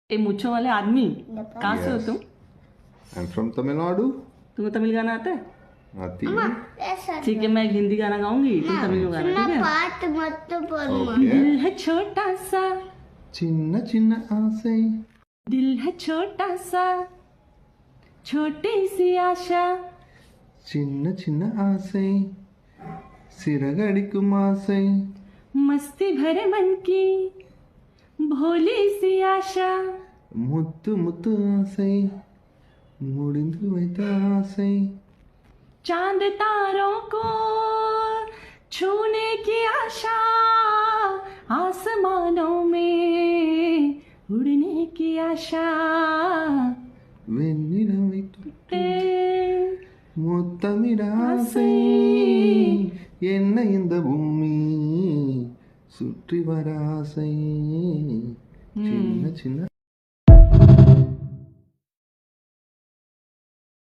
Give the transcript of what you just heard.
ए मूंछों वाले आदमी, कहाँ से हो तुम? I'm from Tamil Nadu. तुम्हें तमिल गाना आता है? आती है। ठीक है, मैं एक हिंदी गाना गाऊंगी, तुम तमिल में गाना, ठीक है? पात मत बोल। Okay. दिल है छोटा सा, चिन्न चिन्न आसे, दिल है छोटा सा, छोटी सी आशा, चिन्न चिन्न आसे, सिरगड़िकुम आसे, मस्ती भरे मन की भोली सी आशा, मुत्तु मुत्तु आसे, मुड़िंदु வைத்த ஆசை, चांद तारों को छूने की आशा, आसमानों में उड़ने की आशा, வெண்ணிலவை தொட்டு முத்தமிட ஆசை, என்ன இந்த பூமி சுற்றி வர ஆசை, சின்ன சின்ன